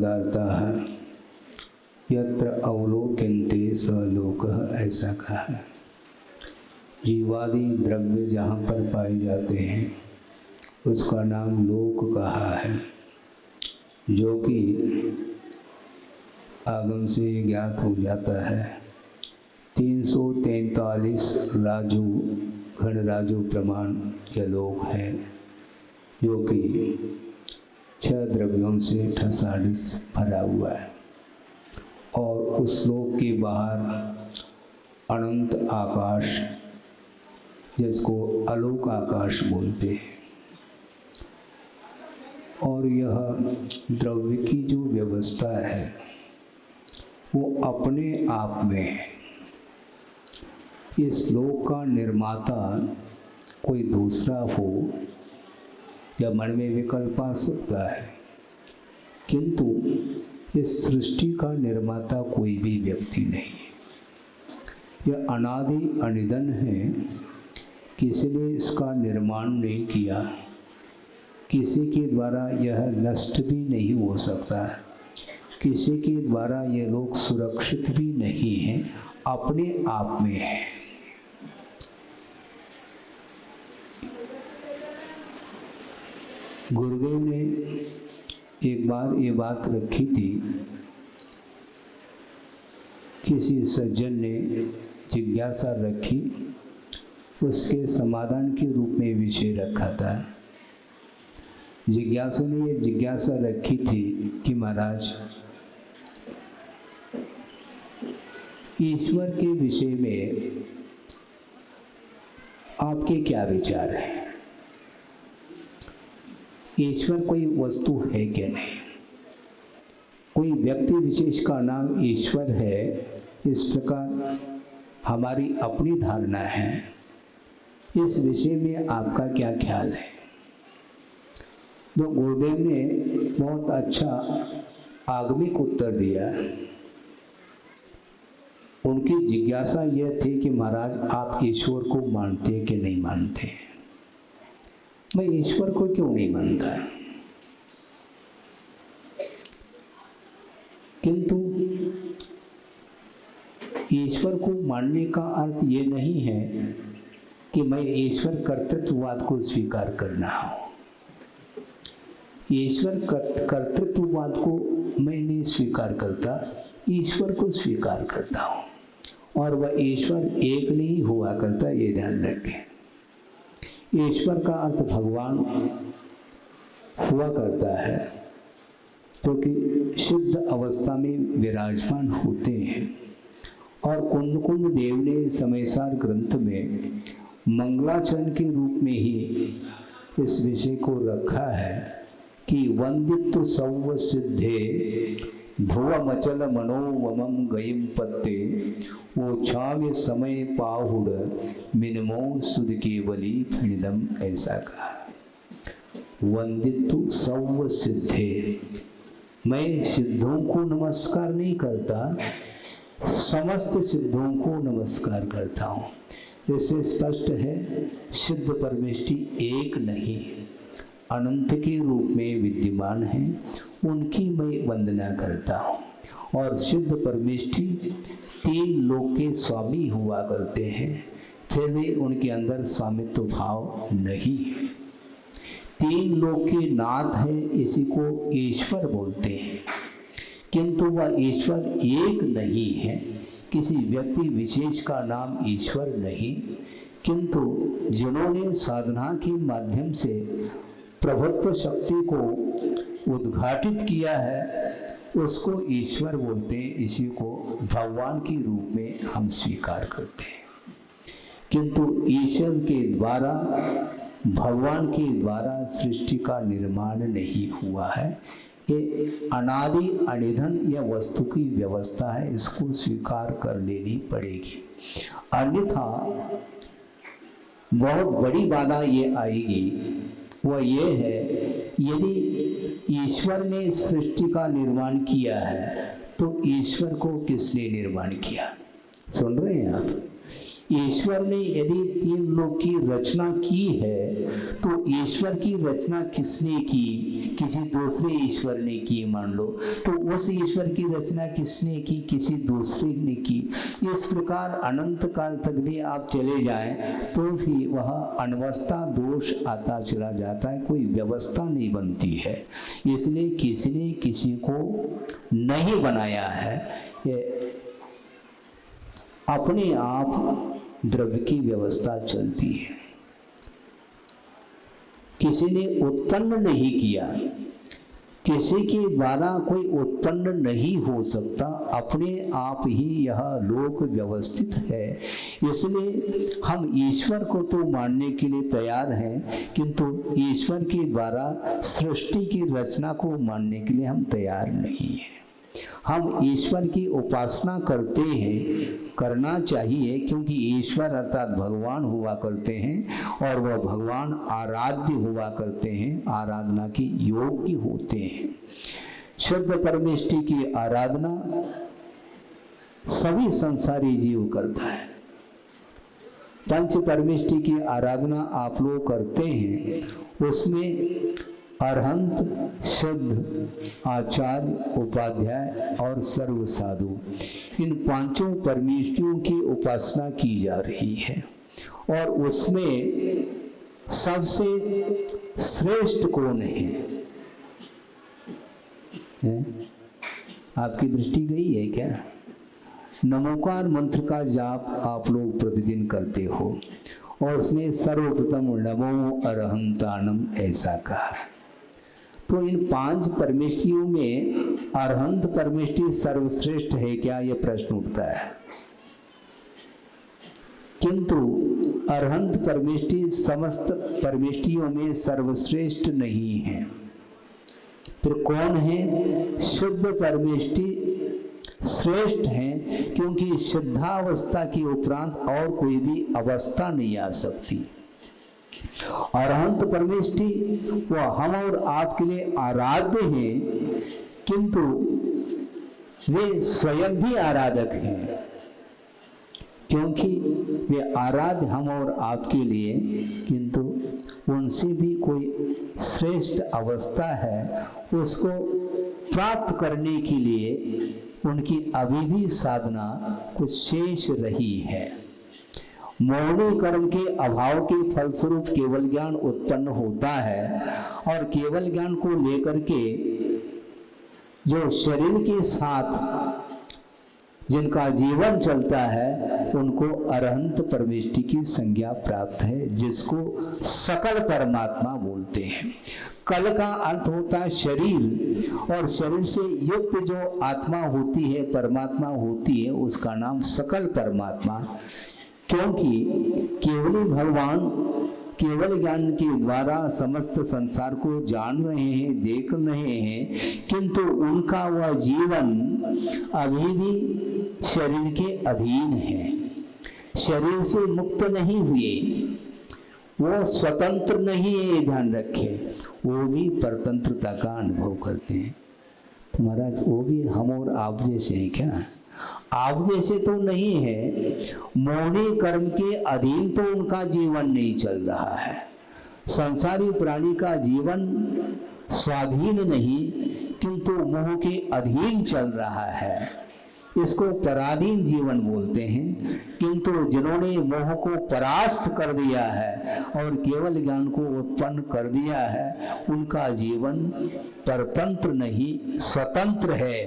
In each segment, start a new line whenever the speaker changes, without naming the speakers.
पदार्थाः यत्र अवलोक्यन्ते स लोकः, ऐसा कहा है। जीवादि द्रव्य जहाँ पर पाए जाते हैं उसका नाम लोक कहा है, जो कि आगम से ज्ञात हो जाता है। 343 राजू घनराजू प्रमाण यह लोक है, जो कि 6 द्रव्यों से ठसाढ़स भरा हुआ है। और उस लोक के बाहर अनंत आकाश, जिसको अलोक आकाश बोलते हैं। और यह द्रव्य की जो व्यवस्था है वो अपने आप में है। इस लोक का निर्माता कोई दूसरा हो या मन में विकल्प आ सकता है, किंतु इस सृष्टि का निर्माता कोई भी व्यक्ति नहीं। यह अनादि अनिधन है, किसी ने इसका निर्माण नहीं किया, किसी के द्वारा यह नष्ट भी नहीं हो सकता, किसी के द्वारा यह लोक सुरक्षित भी नहीं है, अपने आप में है। गुरुदेव ने एक बार ये बात रखी थी, किसी सज्जन ने जिज्ञासा रखी, उसके समाधान के रूप में विषय रखा था। जिज्ञासु ने ये जिज्ञासा रखी थी कि महाराज, ईश्वर के विषय में आपके क्या विचार हैं? ईश्वर कोई वस्तु है क्या नहीं? कोई व्यक्ति विशेष का नाम ईश्वर है, इस प्रकार हमारी अपनी धारणा है। इस विषय में आपका क्या ख्याल है? तो गुरुदेव ने बहुत अच्छा आगमिक उत्तर दिया। उनकी जिज्ञासा यह थी कि महाराज, आप ईश्वर को मानते कि नहीं मानते? मैं ईश्वर को क्यों नहीं मानता, किंतु ईश्वर को मानने का अर्थ ये नहीं है कि मैं ईश्वर कर्तृत्ववाद को स्वीकार करना हो। ईश्वर कर्तृत्ववाद को मैं नहीं स्वीकार करता, ईश्वर को स्वीकार करता हूँ। और वह ईश्वर एक नहीं हुआ करता, ये ध्यान रखें। ईश्वर का अर्थ भगवान हुआ करता है, क्योंकि सिद्ध अवस्था में विराजमान होते हैं। और कुंद कुंद देव ने समयसार ग्रंथ में मंगलाचरण के रूप में ही इस विषय को रखा है कि वंदित्व सौव सिद्धे ध्रुवमचल मनोवमं गयिम पत्ते वो छाव्य समय पाहुड मिनमो सुध केवली फणिदम, ऐसा कहा। वंदित्व सौव सिद्धे, मैं सिद्धों को नमस्कार नहीं करता, समस्त सिद्धों को नमस्कार करता हूँ। इससे स्पष्ट है सिद्ध परमेष्टि एक नहीं, अनंत के रूप में विद्यमान है, उनकी मैं वंदना करता हूँ। और सिद्ध परमेष्टि 3 लोक के स्वामी हुआ करते हैं, फिर भी उनके अंदर स्वामित्व भाव नहीं है। 3 लोक के नाथ है, इसी को ईश्वर बोलते हैं, किंतु वह ईश्वर एक नहीं है। किसी व्यक्ति विशेष का नाम ईश्वर नहीं, किंतु जिन्होंने साधना के माध्यम से प्रभुत्व शक्ति को उद्घाटित किया है, उसको ईश्वर बोलते हैं, इसी को भगवान के रूप में हम स्वीकार करते हैं। किंतु ईश्वर के द्वारा, भगवान के द्वारा सृष्टि का निर्माण नहीं हुआ है। ये अनादि अनिधन या वस्तु की व्यवस्था है, इसको स्वीकार कर लेनी पड़ेगी। अन्यथा बहुत बड़ी बाधा ये आएगी, वह ये है, यदि ईश्वर ने सृष्टि का निर्माण किया है तो ईश्वर को किसने निर्माण किया? सुन रहे हैं आप? ईश्वर ने यदि तीन लोक की रचना की है तो ईश्वर की रचना किसने की? किसी दूसरे ईश्वर ने की मान लो, तो उस ईश्वर की रचना किसने की? किसी दूसरे ने की। इस प्रकार अनंत काल तक भी आप चले जाएं तो भी वह अनवस्था दोष आता चला जाता है, कोई व्यवस्था नहीं बनती है। इसलिए किसी ने किसी को नहीं बनाया है, ये अपने आप द्रव्य की व्यवस्था चलती है। किसी ने उत्पन्न नहीं किया, किसी के द्वारा कोई उत्पन्न नहीं हो सकता, अपने आप ही यह लोक व्यवस्थित है। इसलिए हम ईश्वर को तो मानने के लिए तैयार हैं, किंतु ईश्वर के द्वारा सृष्टि की रचना को मानने के लिए हम तैयार नहीं हैं। हम ईश्वर की उपासना करते हैं, करना चाहिए, क्योंकि ईश्वर अर्थात भगवान हुआ करते हैं और वह भगवान आराध्य हुआ करते हैं, आराधना के योग्य होते हैं। शुद्ध परमेष्टि की आराधना सभी संसारी जीव करता है। पंच परमेष्टि की आराधना आप लोग करते हैं, उसमें अरहंत, शुद्ध, आचार्य, उपाध्याय और सर्व साधु, इन पांचों परमेष्टियों की उपासना की जा रही है। और उसमें सबसे श्रेष्ठ कौन है? आपकी दृष्टि गई है क्या? नमोकार मंत्र का जाप आप लोग प्रतिदिन करते हो और उसमें सर्वप्रथम नमो अरहंतानम ऐसा कहा। तो इन पांच परमेष्टियों में अरहंत परमेष्टि सर्वश्रेष्ठ है क्या? यह प्रश्न उठता है। किंतु अरहंत परमेष्टि समस्त परमेष्टियों में सर्वश्रेष्ठ नहीं है। फिर कौन है? शुद्ध परमेष्टि श्रेष्ठ है, क्योंकि शुद्धावस्था के उपरांत और कोई भी अवस्था नहीं आ सकती। अरहंत परमेष्टि वह हम और आपके लिए आराध्य हैं, किंतु वे स्वयं भी आराधक हैं, क्योंकि वे आराध्य हम और आपके लिए, किंतु उनसे भी कोई श्रेष्ठ अवस्था है। उसको प्राप्त करने के लिए उनकी अभी भी साधना कुछ शेष रही है। मौनी कर्म के अभाव के फलस्वरूप केवल ज्ञान उत्पन्न होता है, और केवल ज्ञान को लेकर के जो शरीर के साथ जिनका जीवन चलता है उनको अरहंत परमेष्टि की संज्ञा प्राप्त है, जिसको सकल परमात्मा बोलते हैं। कल का अर्थ होता है शरीर, और शरीर से युक्त जो आत्मा होती है, परमात्मा होती है, उसका नाम सकल परमात्मा। क्योंकि केवली भगवान केवल ज्ञान के द्वारा समस्त संसार को जान रहे हैं, देख रहे हैं, किंतु उनका वह जीवन अभी भी शरीर के अधीन है, शरीर से मुक्त नहीं हुए, वो स्वतंत्र नहीं है, ध्यान रखें। वो भी परतंत्रता का अनुभव करते हैं। तो महाराज वो भी हम और आप जैसे हैं क्या? आप जैसे तो नहीं है। मौनी कर्म के अधीन तो उनका जीवन नहीं चल रहा है। संसारी प्राणी का जीवन स्वाधीन नहीं, किंतु मोह के अधीन चल रहा है। इसको पराधीन जीवन बोलते हैं। किंतु जिन्होंने मोह को परास्त कर दिया है और केवल ज्ञान को उत्पन्न कर दिया है, उनका जीवन परतंत्र नहीं, स्वतंत्र है।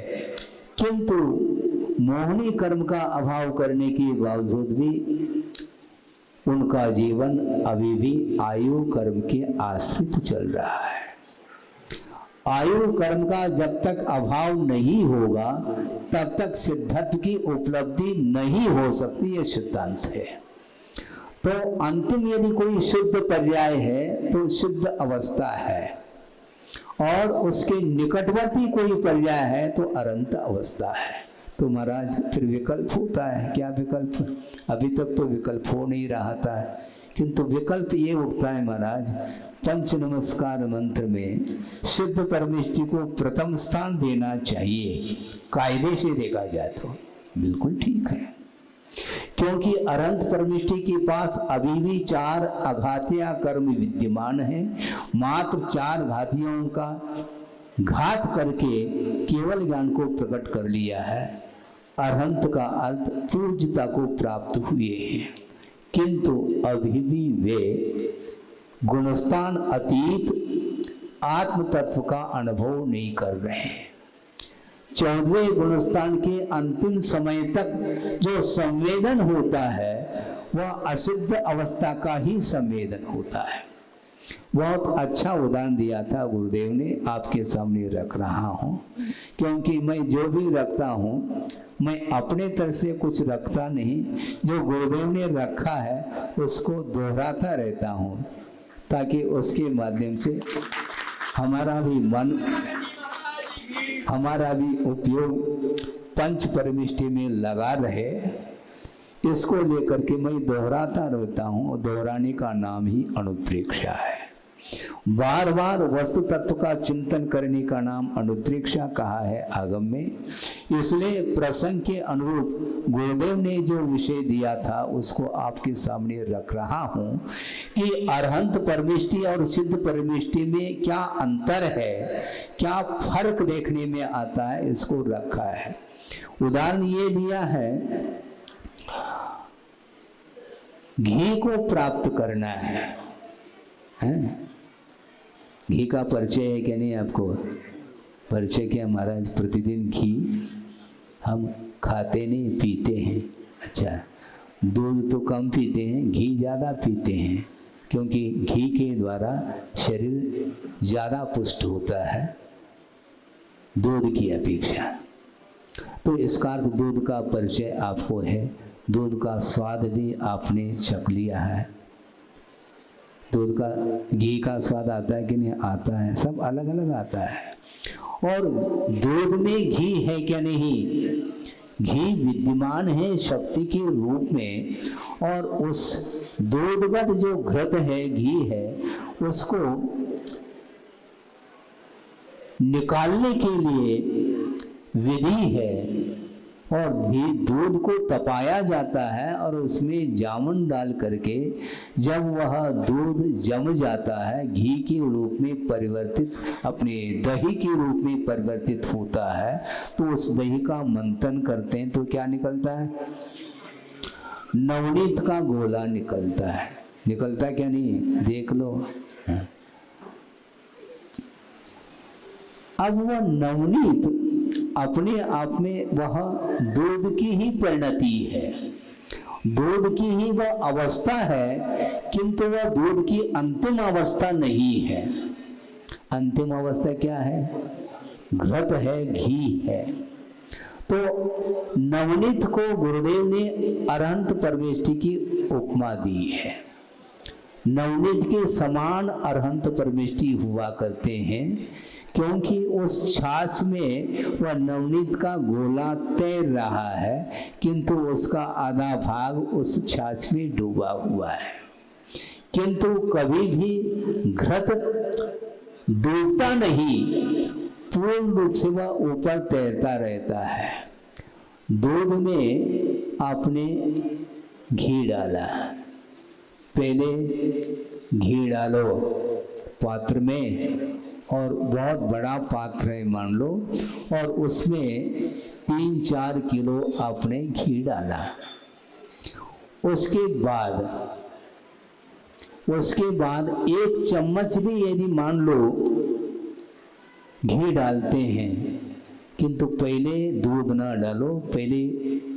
किंतु मोहनी कर्म का अभाव करने के बावजूद भी उनका जीवन अभी भी आयु कर्म के आश्रित चल रहा है। आयु कर्म का जब तक अभाव नहीं होगा तब तक सिद्धत्व की उपलब्धि नहीं हो सकती, यह सिद्धांत है। तो अंतिम यदि कोई शुद्ध पर्याय है तो शुद्ध अवस्था है, और उसके निकटवर्ती कोई पर्याय है तो अनंत अवस्था है। तो महाराज फिर विकल्प होता है। क्या विकल्प? अभी तक तो विकल्प हो नहीं रहा था, किंतु विकल्प ये उठता है महाराज, पंच नमस्कार मंत्र में शुद्ध परमेष्टि को प्रथम स्थान देना चाहिए, कायदे से देखा जाए तो बिल्कुल ठीक है। क्योंकि अनंत परमेष्टि के पास अभी भी 4 अघातिया कर्म विद्यमान है। मात्र 4 घातियों का घात करके केवल ज्ञान को प्रकट कर लिया है। अरहंत का अर्थ पूज्यता को प्राप्त हुए हैं, किंतु अभी भी वे गुणस्थान अतीत आत्म तत्व का अनुभव नहीं कर रहे हैं। 14वें गुणस्थान के अंतिम समय तक जो संवेदन होता है वह असिद्ध अवस्था का ही संवेदन होता है। बहुत अच्छा उदाहरण दिया था गुरुदेव ने, आपके सामने रख रहा हूँ। क्योंकि मैं जो भी रखता हूँ मैं अपने तरफ से कुछ रखता नहीं, जो गुरुदेव ने रखा है उसको दोहराता रहता हूँ, ताकि उसके माध्यम से हमारा भी मन, हमारा भी उपयोग पंच परमेष्टि में लगा रहे। इसको लेकर के मैं दोहराता रहता हूँ। दोहराने का नाम ही अनुप्रेक्षा है। बार बार वस्तु तत्व का चिंतन करने का नाम अनुप्रेक्षा कहा है आगम में। इसलिए प्रसंग के अनुरूप गुरुदेव ने जो विषय दिया था उसको आपके सामने रख रहा हूँ कि अरहंत परमेष्टि और सिद्ध परमेष्टि में क्या अंतर है, क्या फर्क देखने में आता है, इसको रखा है। उदाहरण ये दिया है, घी को प्राप्त करना है? घी का परिचय है क्या नहीं आपको? परिचय क्या महाराज? प्रतिदिन घी हम खाते नहीं, पीते हैं। अच्छा, दूध तो कम पीते हैं, घी ज़्यादा पीते हैं, क्योंकि घी के द्वारा शरीर ज़्यादा पुष्ट होता है दूध की अपेक्षा। तो इसका अर्थ दूध का परिचय आपको है। दूध का स्वाद भी आपने चख लिया है। दूध का, घी का स्वाद आता है कि नहीं आता है? सब अलग अलग आता है। और दूध में घी है क्या नहीं? घी विद्यमान है शक्ति के रूप में, और उस दूधगत जो घृत है, घी है, उसको निकालने के लिए विधि है। और दूध को तपाया जाता है और उसमें जामुन डाल करके जब वह दूध जम जाता है, घी के रूप में परिवर्तित, अपने दही के रूप में परिवर्तित होता है, तो उस दही का मंथन करते हैं तो क्या निकलता है? नवनीत का गोला निकलता है। निकलता क्या नहीं? देख लो। अब वह नवनीत अपने आप में वह दूध की ही परिणति है, दूध की ही वह अवस्था है, किंतु वह दूध की अंतिम अवस्था नहीं है। अंतिम अवस्था क्या है? घृत है, घी है। तो नवनीत को गुरुदेव ने अरहंत परमेष्टि की उपमा दी है। नवनीत के समान अरहंत परमेष्टि हुआ करते हैं, क्योंकि उस छाछ में वह नवनीत का गोला तैर रहा है, किंतु उसका आधा भाग उस छाछ में डूबा हुआ है। किंतु कभी भी घृत डूबता नहीं, पूर्ण रूप से वह ऊपर तैरता रहता है। दूध में आपने घी डाला, पहले घी डालो पात्र में, और बहुत बड़ा पात्र है मान लो, और उसमें 3-4 किलो आपने घी डाला। उसके बाद 1 चम्मच भी यदि मान लो घी डालते हैं, किंतु पहले दूध ना डालो, पहले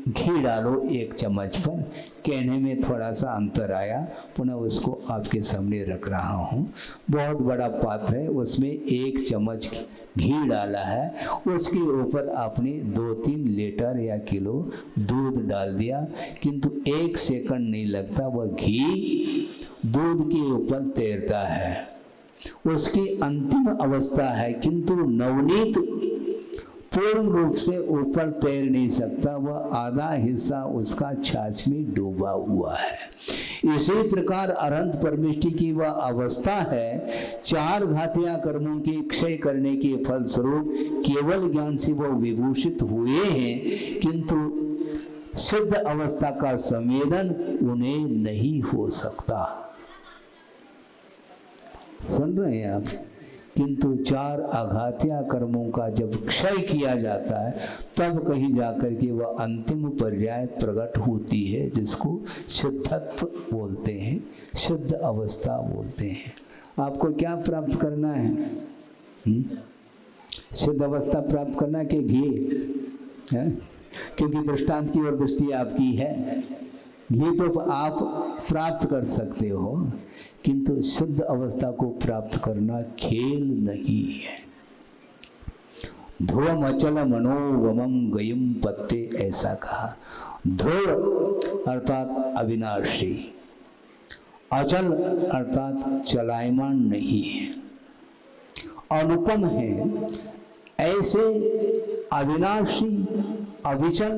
घी डालो 1 चम्मच पर। कहने में थोड़ा सा अंतर आया, पुनः उसको आपके सामने रख रहा हूँ। बहुत बड़ा पात्र है, उसमें 1 चम्मच घी डाला है, उसके ऊपर आपने 2-3 लीटर या किलो दूध डाल दिया, किंतु 1 सेकंड नहीं लगता, वह घी दूध के ऊपर तैरता है। उसकी अंतिम अवस्था है, किंतु नवनीत पूर्ण रूप से ऊपर तैर नहीं सकता, वह आधा हिस्सा उसका छाछ में डूबा हुआ है। इसी प्रकार अरहंत परमेष्टि की वह अवस्था है, 4 घातिया कर्मों के क्षय करने के फलस्वरूप केवल ज्ञान से वह विभूषित हुए हैं, किंतु सिद्ध अवस्था का संवेदन उन्हें नहीं हो सकता। सुन रहे हैं आप? किंतु 4 आघातिया कर्मों का जब क्षय किया जाता है तब कहीं जाकर के वह अंतिम पर्याय प्रकट होती है, जिसको सिद्धत्व बोलते हैं, सिद्ध अवस्था बोलते हैं। आपको क्या प्राप्त करना है? सिद्ध अवस्था प्राप्त करना कि घी है? क्योंकि दृष्टांत की ओर दृष्टि आपकी है। ये तो आप प्राप्त कर सकते हो, किंतु शुद्ध अवस्था को प्राप्त करना खेल नहीं है। ध्रुवम अचल मनोगमम गयम पत्ते, ऐसा कहा। ध्रुव अर्थात अविनाशी, अचल अर्थात चलायमान नहीं है, अनुपम है। ऐसे अविनाशी, अविचल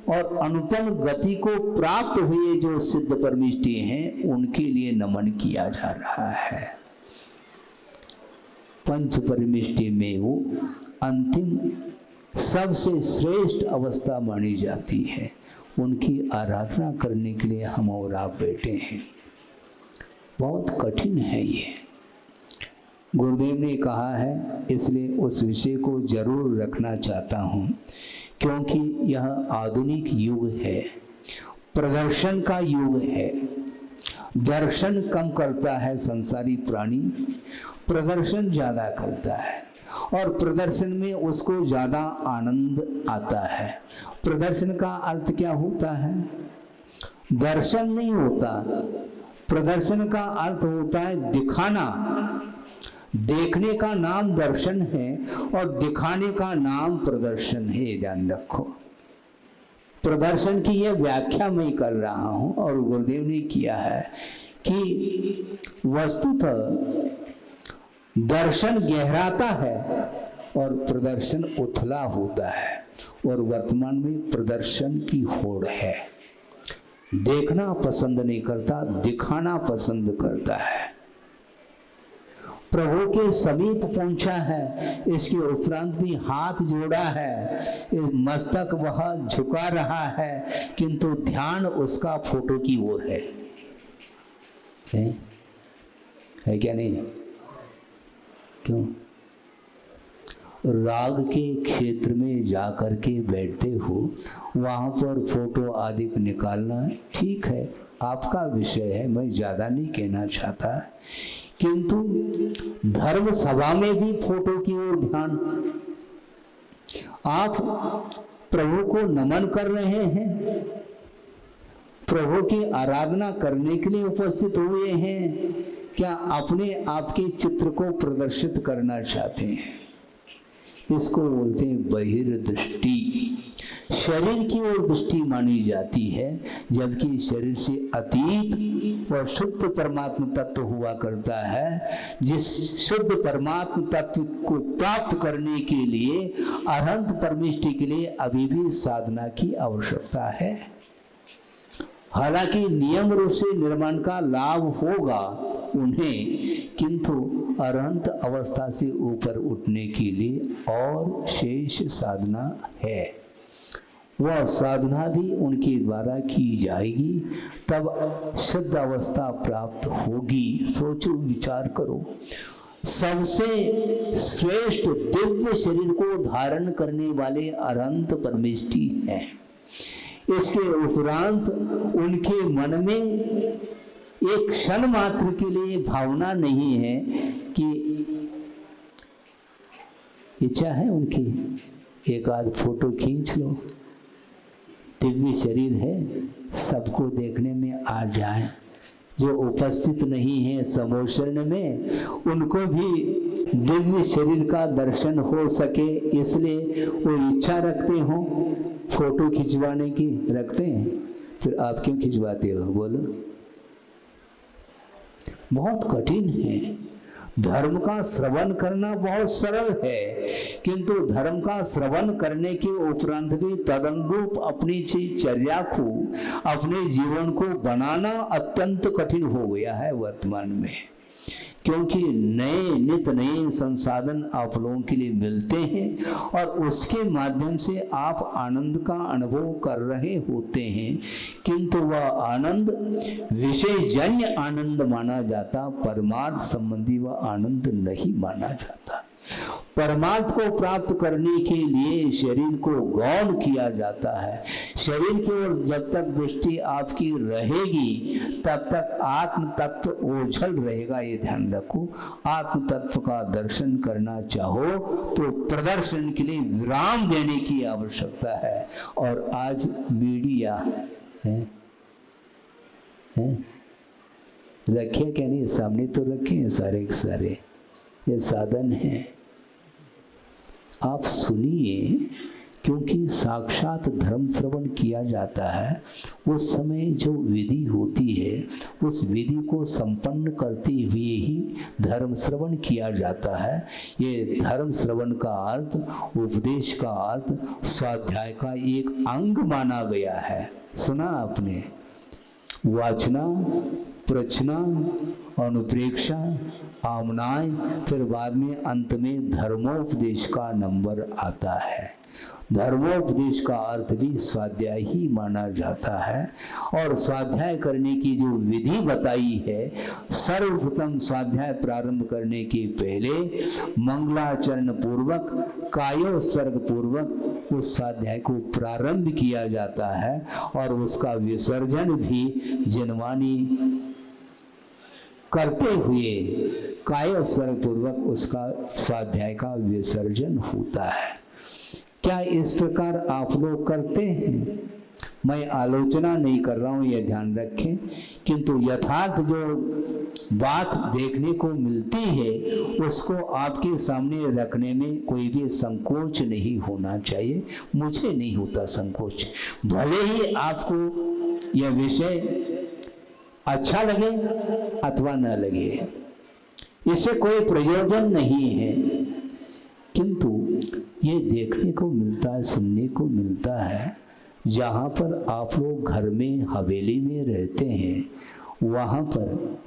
और अनुपम गति को प्राप्त हुए जो सिद्ध परमिष्टि हैं, उनके लिए नमन किया जा रहा है। पंच परमिष्टि में वो अंतिम सबसे श्रेष्ठ अवस्था मानी जाती है। उनकी आराधना करने के लिए हम और आप बैठे हैं। बहुत कठिन है ये, गुरुदेव ने कहा है, इसलिए उस विषय को जरूर रखना चाहता हूँ, क्योंकि यह आधुनिक युग है, प्रदर्शन का युग है। दर्शन कम करता है संसारी प्राणी, प्रदर्शन ज़्यादा करता है, और प्रदर्शन में उसको ज़्यादा आनंद आता है। प्रदर्शन का अर्थ क्या होता है? दर्शन नहीं होता, प्रदर्शन का अर्थ होता है दिखाना। देखने का नाम दर्शन है और दिखाने का नाम प्रदर्शन है, ध्यान रखो। प्रदर्शन की यह व्याख्या मैं कर रहा हूं और गुरुदेव ने किया है कि वस्तुतः दर्शन गहराता है और प्रदर्शन उथला होता है, और वर्तमान में प्रदर्शन की होड़ है। देखना पसंद नहीं करता, दिखाना पसंद करता है। प्रभु के समीप पहुंचा है, इसके उपरांत भी हाथ जोड़ा है, मस्तक वह झुका रहा है, किंतु ध्यान उसका फोटो की ओर है क्या नहीं? क्यों? राग के क्षेत्र में जाकर के बैठते हो, वहां पर फोटो आदि निकालना ठीक है, आपका विषय है, मैं ज्यादा नहीं कहना चाहता। किंतु धर्म सभा में भी फोटो की ओर ध्यान। आप प्रभु को नमन कर रहे हैं, प्रभु की आराधना करने के लिए उपस्थित हुए हैं, क्या अपने आपके चित्र को प्रदर्शित करना चाहते हैं? इसको बोलते हैं बहिर्दृष्टि। शरीर की ओर दृष्टि मानी जाती है, जबकि शरीर से अतीत और शुद्ध परमात्म तत्व हुआ करता है। जिस शुद्ध परमात्म तत्व को प्राप्त करने के लिए, अनंत परमिष्टि के लिए अभी भी साधना की आवश्यकता है। हालांकि नियम रूप से निर्माण का लाभ होगा उन्हें, किंतु अनंत अवस्था से ऊपर उठने के लिए और शेष साधना है। वह साधना भी उनके द्वारा की जाएगी, तब सिद्ध अवस्था प्राप्त होगी। सोचो, विचार करो। सबसे श्रेष्ठ दिव्य शरीर को धारण करने वाले अनंत परमेष्टि हैं। इसके उपरांत उनके मन में एक क्षण मात्र के लिए भावना नहीं है कि इच्छा है उनकी एक आध फोटो खींच लो, दिव्य शरीर है, सबको देखने में आ जाए। जो उपस्थित नहीं है समोषण में, उनको भी दिव्य शरीर का दर्शन हो सके, इसलिए वो इच्छा रखते हो फोटो खिंचवाने की। रखते हैं? फिर आप क्यों खिंचवाते हो? बोलो। बहुत कठिन है। धर्म का श्रवण करना बहुत सरल है, किंतु धर्म का श्रवण करने के उपरांत भी तदनुरूप अपनी चर्या को, अपने जीवन को बनाना अत्यंत कठिन हो गया है वर्तमान में। क्योंकि नित नए संसाधन आप लोगों के लिए मिलते हैं और उसके माध्यम से आप आनंद का अनुभव कर रहे होते हैं, किंतु वह आनंद विषयजन्य आनंद माना जाता, परमार्थ संबंधी वह आनंद नहीं माना जाता। परमार्थ को प्राप्त करने के लिए शरीर को गौण किया जाता है। शरीर की ओर जब तक दृष्टि आपकी रहेगी तब तक आत्म तत्व ओझल रहेगा, ये ध्यान रखो। आत्म तत्व का दर्शन करना चाहो तो प्रदर्शन के लिए विराम देने की आवश्यकता है। और आज मीडिया है रखे क्या नहीं, सामने तो रखे हैं सारे के सारे, ये साधन है। आप सुनिए, क्योंकि साक्षात धर्म श्रवण किया जाता है। उस समय जो विधि होती है उस विधि को संपन्न करते हुए ही धर्म श्रवण किया जाता है। ये धर्म श्रवण का अर्थ, उपदेश का अर्थ स्वाध्याय का एक अंग माना गया है। सुना आपने, वाचना, प्रचना, अनुप्रेक्षा, आमनाय, फिर बाद में अंत में धर्मोपदेश का नंबर आता है। धर्मोपदेश का अर्थ भी स्वाध्याय ही माना जाता है। और स्वाध्याय करने की जो विधि बताई है, सर्वप्रथम स्वाध्याय प्रारंभ करने के पहले मंगलाचरण पूर्वक, कायोत्सर्ग पूर्वक उस स्वाध्याय को प्रारंभ किया जाता है और उसका विसर्जन भी जिनवानी करते हुए कायोत्सर्ग पूर्वक उसका स्वाध्याय का विसर्जन होता है। क्या इस प्रकार आप लोग करते हैं? मैं आलोचना नहीं कर रहा हूं, यह ध्यान रखें, किंतु यथार्थ जो बात देखने को मिलती है उसको आपके सामने रखने में कोई भी संकोच नहीं होना चाहिए। मुझे नहीं होता संकोच, भले ही आपको यह विषय अच्छा लगे अथवा न लगे, इससे कोई प्रयोजन नहीं है, किंतु ये देखने को मिलता है, सुनने को मिलता है। जहाँ पर आप लोग घर में हवेली में रहते हैं, वहाँ पर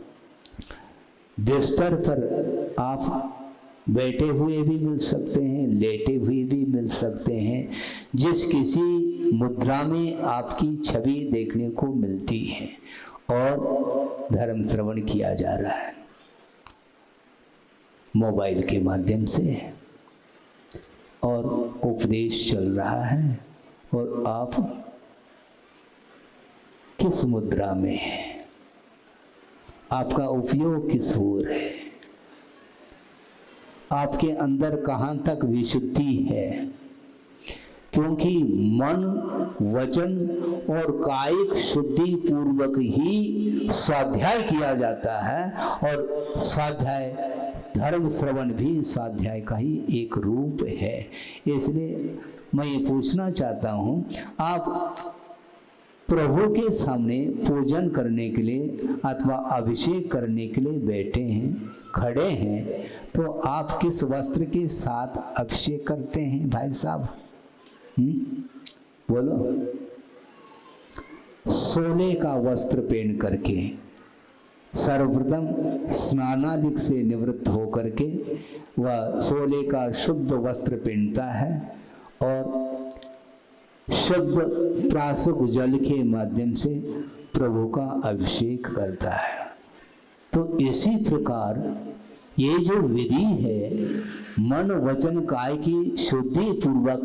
बिस्तर पर आप बैठे हुए भी मिल सकते हैं, लेटे हुए भी मिल सकते हैं। जिस किसी मुद्रा में आपकी छवि देखने को मिलती है और धर्म श्रवण किया जा रहा है मोबाइल के माध्यम से, और उपदेश चल रहा है, और आप किस मुद्रा में हैं, आपका उपयोग किस ओर है, आपके अंदर कहाँ तक विशुद्धि है। क्योंकि मन, वचन और कायिक शुद्धि पूर्वक ही स्वाध्याय किया जाता है, और स्वाध्याय धर्म श्रवण भी स्वाध्याय का ही एक रूप है। इसलिए मैं ये पूछना चाहता हूँ, आप प्रभु के सामने पूजन करने के लिए अथवा अभिषेक करने के लिए बैठे हैं, खड़े हैं, तो आप किस वस्त्र के साथ अभिषेक करते हैं भाई साहब? बोलो। सोने का वस्त्र पहन करके, सर्वप्रथम स्नानादिक से निवृत्त होकर के वह सोने का शुद्ध वस्त्र पहनता है और शुद्ध प्रासुक जल के माध्यम से प्रभु का अभिषेक करता है। तो इसी प्रकार ये जो विधि है, मन वचन काय की शुद्धि पूर्वक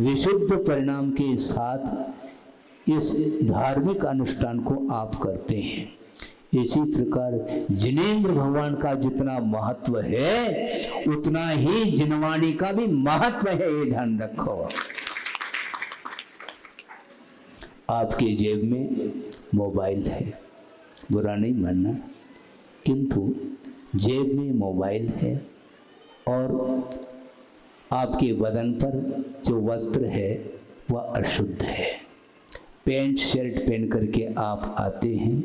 विशुद्ध परिणाम के साथ इस धार्मिक अनुष्ठान को आप करते हैं। इसी प्रकार जिनेंद्र भगवान का जितना महत्व है उतना ही जिनवाणी का भी महत्व है, ये ध्यान रखो। आपके जेब में मोबाइल है, बुरा नहीं मानना, किंतु जेब में मोबाइल है और आपके बदन पर जो वस्त्र है वह अशुद्ध है। पैंट शर्ट पहन करके आप आते हैं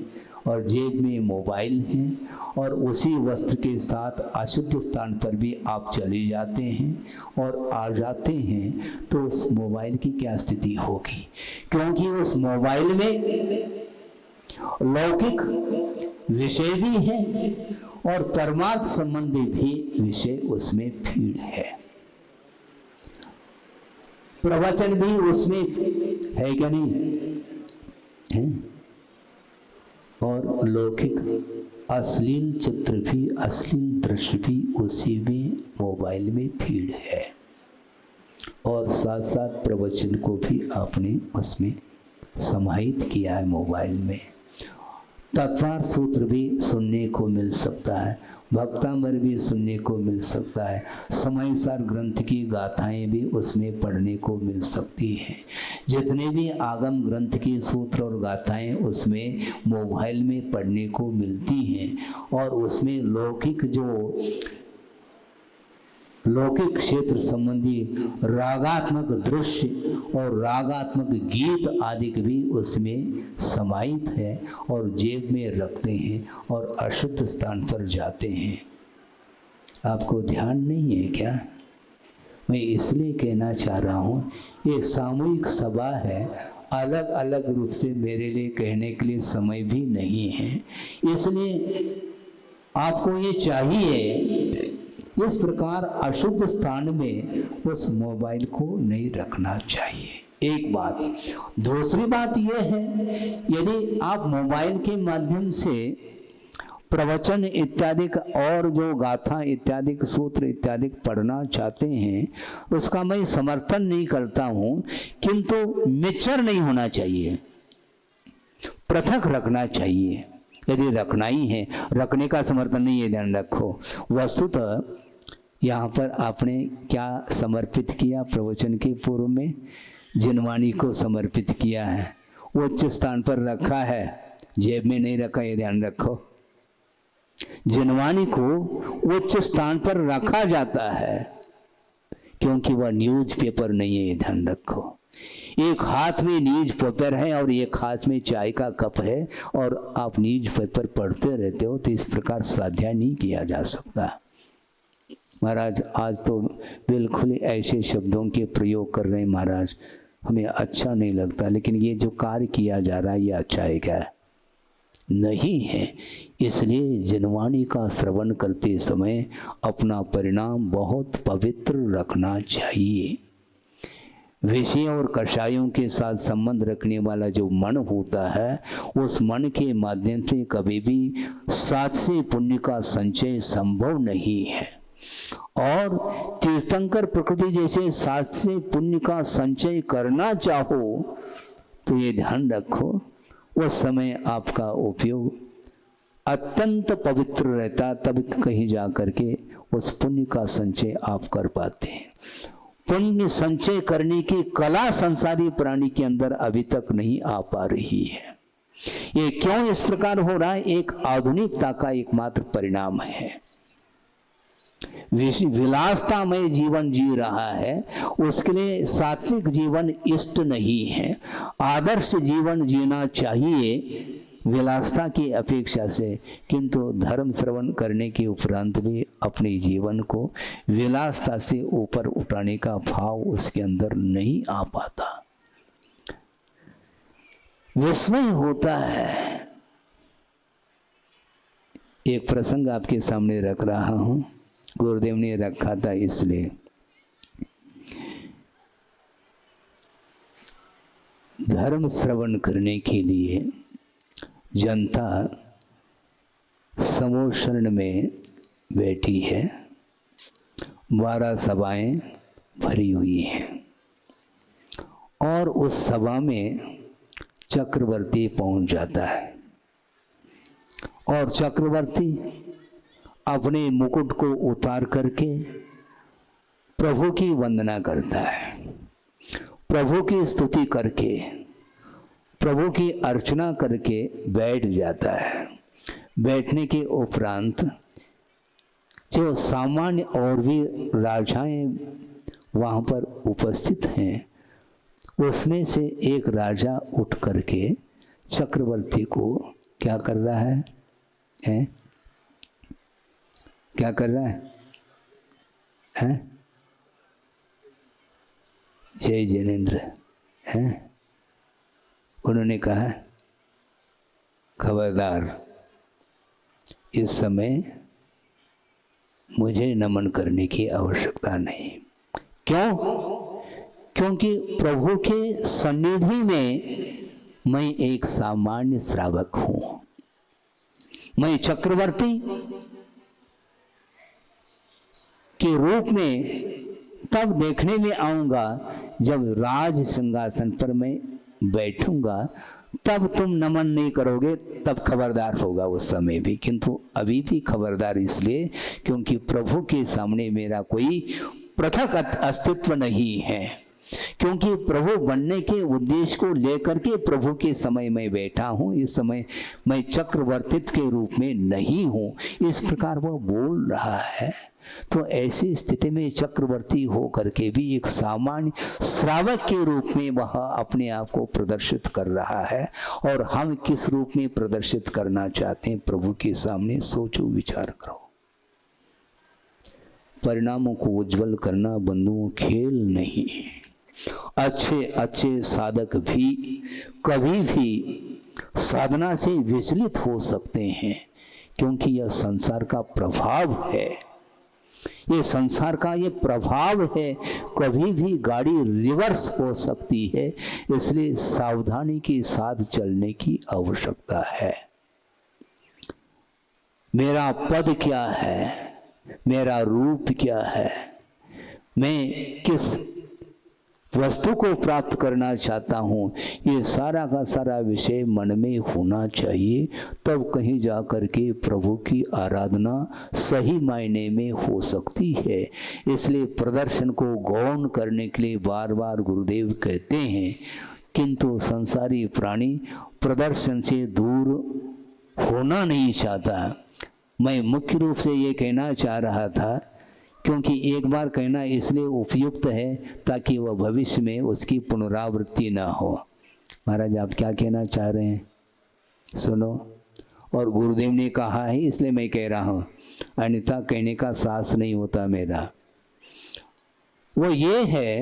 और जेब में मोबाइल है और उसी वस्त्र के साथ अशुद्ध स्थान पर भी आप चले जाते हैं और आ जाते हैं, तो उस मोबाइल की क्या स्थिति होगी? क्योंकि उस मोबाइल में लौकिक विषय भी है और परमात्मा संबंधी भी विषय उसमें फीड है, प्रवचन भी उसमें है क्या नहीं है? और लौकिक अश्लील चित्र भी, अश्लील दृश्य भी उसी में मोबाइल में फीड है, और साथ साथ प्रवचन को भी आपने उसमें समाहित किया है मोबाइल में। तत्वार सूत्र भी सुनने को मिल सकता है, भक्तामृत भी सुनने को मिल सकता है, समयसार ग्रंथ की गाथाएं भी उसमें पढ़ने को मिल सकती हैं। जितने भी आगम ग्रंथ की सूत्र और गाथाएं उसमें मोबाइल में पढ़ने को मिलती हैं, और उसमें लौकिक क्षेत्र संबंधी रागात्मक दृश्य और रागात्मक गीत आदि भी उसमें समाहित है, और जेब में रखते हैं और अशुद्ध स्थान पर जाते हैं। आपको ध्यान नहीं है क्या? मैं इसलिए कहना चाह रहा हूँ, ये सामूहिक सभा है, अलग अलग रूप से मेरे लिए कहने के लिए समय भी नहीं है, इसलिए आपको ये चाहिए इस प्रकार अशुद्ध स्थान में उस मोबाइल को नहीं रखना चाहिए। एक बात। दूसरी बात यह है, यदि आप मोबाइल के माध्यम से प्रवचन इत्यादि और जो गाथा इत्यादि सूत्र इत्यादि पढ़ना चाहते हैं, उसका मैं समर्थन नहीं करता हूँ, किंतु मिक्सर नहीं होना चाहिए, पृथक रखना चाहिए। यदि रखना ही है, रखने का समर्थन नहीं है, ध्यान रखो। वस्तुतः यहाँ पर आपने क्या समर्पित किया? प्रवचन के पूर्व में जिनवाणी को समर्पित किया है, उच्च स्थान पर रखा है, जेब में नहीं रखा, ये ध्यान रखो। जिनवाणी को उच्च स्थान पर रखा जाता है क्योंकि वह न्यूज़पेपर नहीं है, ये ध्यान रखो। एक हाथ में न्यूज़पेपर है और एक हाथ में चाय का कप है, और आप न्यूज़पेपर पढ़ते रहते हो, तो इस प्रकार स्वाध्याय नहीं किया जा सकता। महाराज आज तो बिल्कुल ऐसे शब्दों के प्रयोग कर रहे हैं महाराज, हमें अच्छा नहीं लगता, लेकिन ये जो कार्य किया जा रहा है ये अच्छा है क्या? नहीं है। इसलिए जिनवाणी का श्रवण करते समय अपना परिणाम बहुत पवित्र रखना चाहिए। विषय और कषायों के साथ संबंध रखने वाला जो मन होता है, उस मन के माध्यम से कभी भी सात्विक पुण्य का संचय संभव नहीं है। और तीर्थंकर प्रकृति जैसे सात्विक पुण्य का संचय करना चाहो तो ये ध्यान रखो, उस समय आपका उपयोग अत्यंत पवित्र रहता, तब कहीं जा करके उस पुण्य का संचय आप कर पाते हैं। पुण्य संचय करने की कला संसारी प्राणी के अंदर अभी तक नहीं आ पा रही है। ये क्यों इस प्रकार हो रहा है? एक आधुनिकता का एकमात्र परिणाम है। विलासतामय जीवन जी रहा है, उसके लिए सात्विक जीवन इष्ट नहीं है। आदर्श जीवन जीना चाहिए विलासता की अपेक्षा से, किंतु धर्म श्रवण करने के उपरांत भी अपने जीवन को विलासता से ऊपर उठाने का भाव उसके अंदर नहीं आ पाता। विस्मय होता है। एक प्रसंग आपके सामने रख रहा हूं, गुरुदेव ने रखा था इसलिए। धर्म श्रवण करने के लिए जनता समूह शरण में बैठी है, 12 सभाएं भरी हुई हैं, और उस सभा में चक्रवर्ती पहुंच जाता है, और चक्रवर्ती अपने मुकुट को उतार करके प्रभु की वंदना करता है, प्रभु की स्तुति करके, प्रभु की अर्चना करके बैठ जाता है। बैठने के उपरांत जो सामान्य और भी राजाएं वहाँ पर उपस्थित हैं, उसमें से एक राजा उठ करके चक्रवर्ती को क्या कर रहा है? क्या कर रहा है? जय जिनेन्द्र हैं। उन्होंने कहा, खबरदार, इस समय मुझे नमन करने की आवश्यकता नहीं। क्यों? क्योंकि प्रभु के सन्निधि में मैं एक सामान्य श्रावक हूं। मैं चक्रवर्ती के रूप में तब देखने में आऊंगा जब राज सिंहासन पर मैं बैठूंगा, तब तुम नमन नहीं करोगे, तब खबरदार होगा उस समय भी। किंतु अभी भी खबरदार इसलिए क्योंकि प्रभु के सामने मेरा कोई पृथक अस्तित्व नहीं है, क्योंकि प्रभु बनने के उद्देश्य को लेकर के प्रभु के समय में बैठा हूँ। इस समय मैं चक्रवर्तित्व के रूप में नहीं हूँ, इस प्रकार वह बोल रहा है। तो ऐसी स्थिति में चक्रवर्ती हो करके भी एक सामान्य श्रावक के रूप में वह अपने आप को प्रदर्शित कर रहा है। और हम किस रूप में प्रदर्शित करना चाहते हैं प्रभु के सामने, सोचो विचार करो। परिणामों को उज्जवल करना बंधुओं खेल नहीं। अच्छे अच्छे साधक भी कभी भी साधना से विचलित हो सकते हैं, क्योंकि यह संसार का प्रभाव है। ये संसार का ये प्रभाव है, कभी भी गाड़ी रिवर्स हो सकती है। इसलिए सावधानी के साथ चलने की आवश्यकता है। मेरा पद क्या है, मेरा रूप क्या है, मैं किस वस्तु को प्राप्त करना चाहता हूँ, ये सारा का सारा विषय मन में होना चाहिए। तब कहीं जा कर के प्रभु की आराधना सही मायने में हो सकती है। इसलिए प्रदर्शन को गौण करने के लिए बार बार गुरुदेव कहते हैं, किंतु संसारी प्राणी प्रदर्शन से दूर होना नहीं चाहता। मैं मुख्य रूप से ये कहना चाह रहा था, क्योंकि एक बार कहना इसलिए उपयुक्त है ताकि वह भविष्य में उसकी पुनरावृत्ति ना हो। महाराज आप क्या कहना चाह रहे हैं, सुनो। और गुरुदेव ने कहा है इसलिए मैं कह रहा हूँ, अन्यथा कहने का साहस नहीं होता मेरा। वो ये है,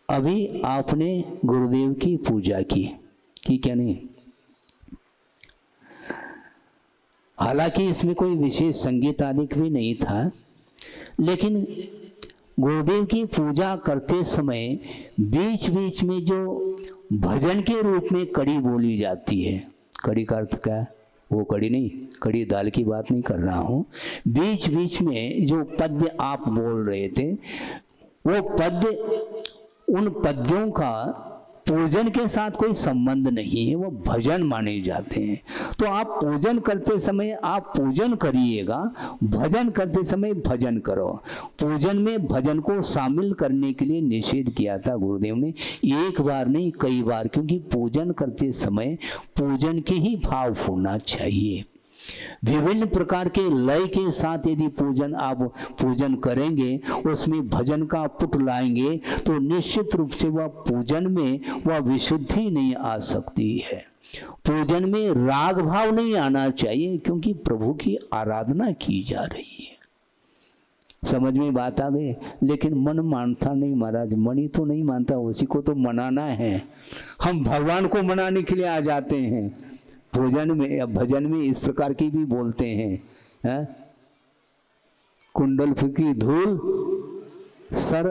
अभी आपने गुरुदेव की पूजा की क्या नहीं? हालांकि इसमें कोई विशेष संगीत आदि भी नहीं था, लेकिन गुरुदेव की पूजा करते समय बीच बीच में जो भजन के रूप में कड़ी बोली जाती है, कड़ी का अर्थ क्या है? वो कड़ी नहीं, कड़ी दाल की बात नहीं कर रहा हूँ। बीच बीच में जो पद्य आप बोल रहे थे, वो पद्य, उन पद्यों का पूजन के साथ कोई संबंध नहीं है, वो भजन माने जाते हैं। तो आप पूजन करते समय आप पूजन करिएगा, भजन करते समय भजन करो। पूजन में भजन को शामिल करने के लिए निषेध किया था गुरुदेव ने, एक बार नहीं कई बार, क्योंकि पूजन करते समय पूजन के ही भाव होना चाहिए। विभिन्न प्रकार के लय के साथ यदि आप पूजन करेंगे, उसमें भजन का पुट लाएंगे, तो निश्चित रूप से वह पूजन में वह विशुद्धि नहीं आ सकती है। पूजन में राग भाव नहीं आना चाहिए, क्योंकि प्रभु की आराधना की जा रही है। समझ में बात आ गई? लेकिन मन मानता नहीं महाराज, मन ही तो नहीं मानता, उसी को तो मनाना है। हम भगवान को मनाने के लिए आ जाते हैं। भोजन में या भजन में इस प्रकार की भी बोलते हैं, कुंडल की धूल सर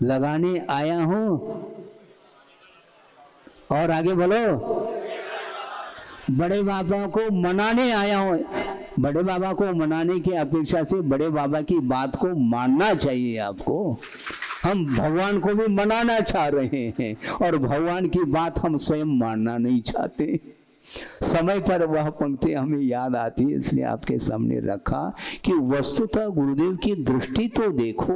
लगाने आया हूं, और आगे बोलो, बड़े बाबा को मनाने आया हूं। बड़े बाबा को मनाने की अपेक्षा से बड़े बाबा की बात को मानना चाहिए आपको। हम भगवान को भी मनाना चाह रहे हैं, और भगवान की बात हम स्वयं मानना नहीं चाहते। समय पर वह पंक्ति हमें याद आती है, इसलिए आपके सामने रखा कि वस्तुतः गुरुदेव की दृष्टि तो देखो।